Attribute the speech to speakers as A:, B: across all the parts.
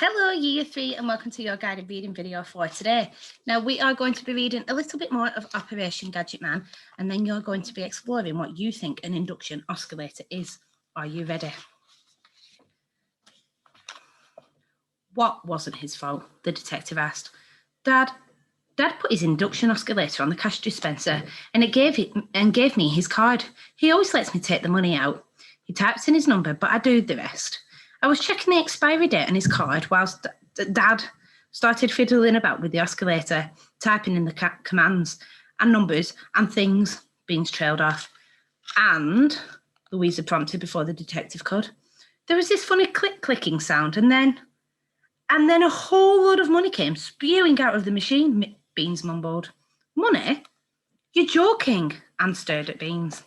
A: Hello Year 3 and welcome to your guided reading video for today. Now we are going to be reading a little bit more of Operation Gadget Man and then you're going to be exploring what you think an induction oscillator is. Are you ready? What wasn't his fault? The detective asked. Dad put his induction oscillator on the cash dispenser and gave me his card. He always lets me take the money out. He types in his number, but I do the rest. I was checking the expiry date on his card whilst Dad started fiddling about with the oscillator, typing in the commands and numbers and things. Beans trailed off. And, Louisa prompted before the detective could. There was this funny clicking sound and then a whole load of money came spewing out of the machine, Beans mumbled. Money? You're joking, Anne stared at Beans.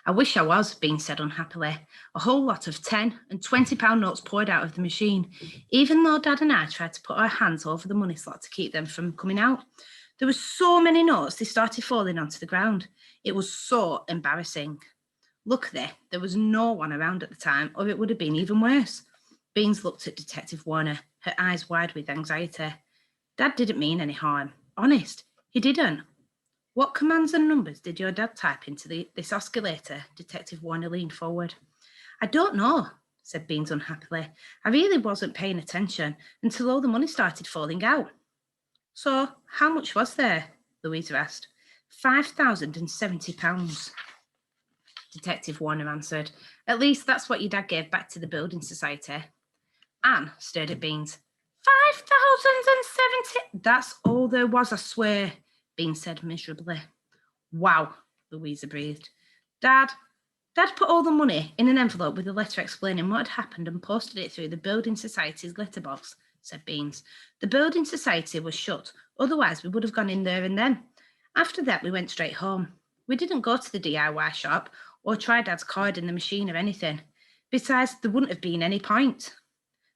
A: I wish I was, Beans said unhappily. A whole lot of 10 and 20-pound notes poured out of the machine, even though Dad and I tried to put our hands over the money slot to keep them from coming out. There were so many notes they started falling onto the ground. It was so embarrassing. Luckily, there was no one around at the time, or it would have been even worse. Beans looked at Detective Warner, her eyes wide with anxiety. Dad didn't mean any harm. Honest, he didn't. What commands and numbers did your dad type into this oscillator? Detective Warner leaned forward. I don't know, said Beans unhappily. I really wasn't paying attention until all the money started falling out. So, how much was there? Louisa asked. £5,070. Detective Warner answered. At least that's what your dad gave back to the building society. Anne stared at Beans. 5,070? That's all there was, I swear, Beans said miserably. Wow, Louisa breathed. Dad put all the money in an envelope with a letter explaining what had happened and posted it through the building society's letterbox, said Beans. The building society was shut, otherwise we would have gone in there and then. After that, we went straight home. We didn't go to the DIY shop or try Dad's card in the machine or anything. Besides, there wouldn't have been any point.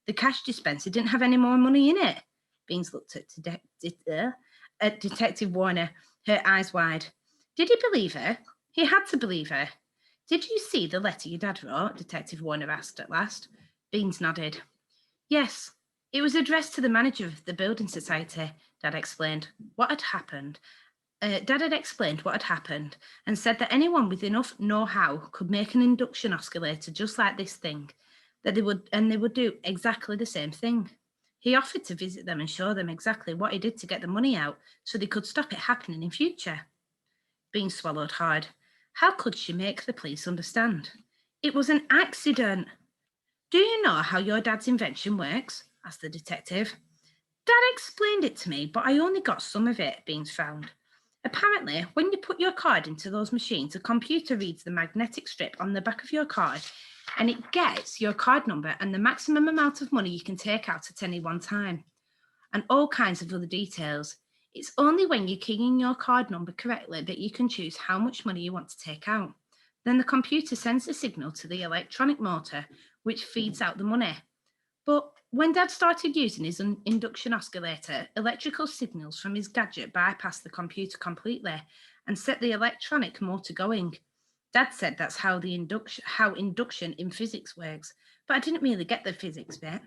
A: The cash dispenser didn't have any more money in it. Beans looked at Detective Warner, her eyes wide. Did he believe her? He had to believe her. Did you see the letter your dad wrote? Detective Warner asked at last. Beans nodded. Yes, it was addressed to the manager of the building society, Dad explained. What had happened? Dad had explained what had happened and said that anyone with enough know-how could make an induction oscillator just like this thing, they would do exactly the same thing. He offered to visit them and show them exactly what he did to get the money out so they could stop it happening in future. Beans swallowed hard. How could she make the police understand? It was an accident. Do you know how your dad's invention works? Asked the detective. Dad explained it to me, but I only got some of it, Beans found. Apparently, when you put your card into those machines, a computer reads the magnetic strip on the back of your card and it gets your card number and the maximum amount of money you can take out at any one time, and all kinds of other details. It's only when you key in your card number correctly that you can choose how much money you want to take out. Then the computer sends a signal to the electronic motor, which feeds out the money. But when Dad started using his induction oscillator, electrical signals from his gadget bypassed the computer completely and set the electronic motor going. Dad said that's how induction in physics works, but I didn't really get the physics bit.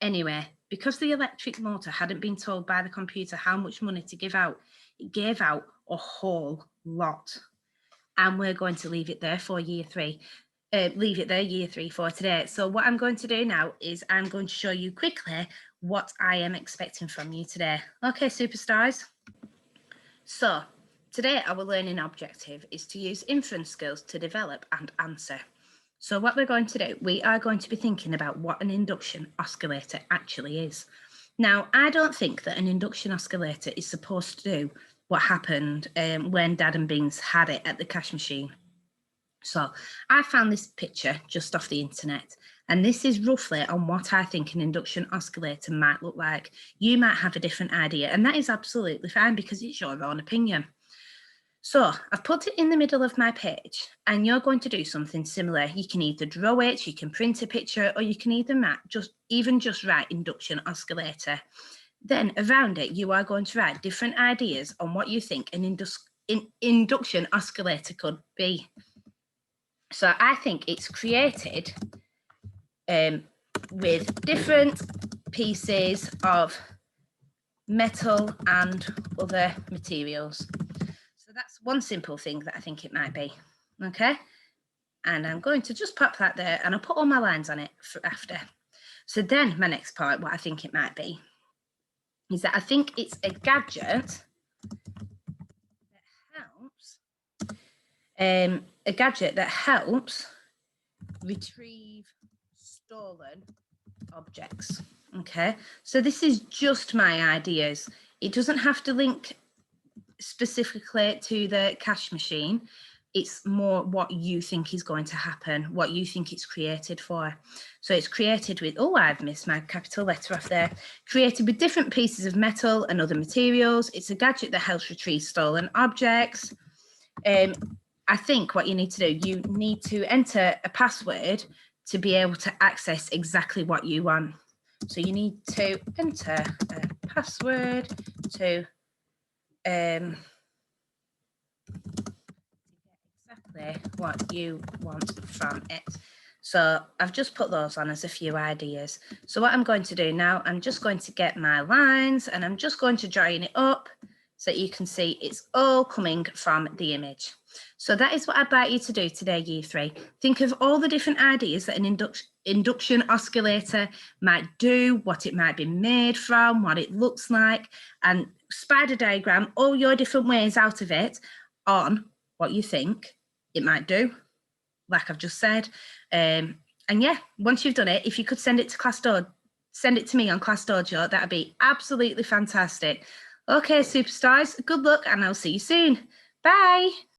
A: Anyway, because the electric motor hadn't been told by the computer how much money to give out, it gave out a whole lot. And we're going to leave it there for year 3 for today. So what I'm going to do now is I'm going to show you quickly what I am expecting from you today. Okay, superstars. So today our learning objective is to use inference skills to develop and answer. So what we're going to do, we are going to be thinking about what an induction oscillator actually is. Now, I don't think that an induction oscillator is supposed to do what happened when Dad and Beans had it at the cash machine. So I found this picture just off the internet, and this is roughly on what I think an induction oscillator might look like. You might have a different idea, and that is absolutely fine because it's your own opinion. So I've put it in the middle of my page, and you're going to do something similar. You can either draw it, you can print a picture, or you can either just write induction oscillator. Then around it, you are going to write different ideas on what you think an induction oscillator could be. So I think it's created with different pieces of metal and other materials. So that's one simple thing that I think it might be. Okay. And I'm going to just pop that there and I'll put all my lines on it for after. So then my next part, what I think it might be, is that I think it's a gadget that helps retrieve stolen objects. Okay, so this is just my ideas. It doesn't have to link specifically to the cash machine. It's more what you think is going to happen, what you think it's created for. So it's created with, oh, I've missed my capital letter off there, created with different pieces of metal and other materials. It's a gadget that helps retrieve stolen objects. I think what you need to do, you need to enter a password to be able to access exactly what you want. So you need to enter a password to exactly what you want from it. So I've just put those on as a few ideas. So what I'm going to do now, I'm just going to get my lines and I'm just going to drawing it up so that you can see it's all coming from the image. So that is what I'd like you to do today, Year 3. Think of all the different ideas that an induction oscillator might do, what it might be made from, what it looks like, and spider diagram all your different ways out of it on what you think it might do, like I've just said. And yeah, once you've done it, if you could send it to Class Dojo, send it to me on Class Dojo, that'd be absolutely fantastic. Okay, superstars, good luck and I'll see you soon. Bye.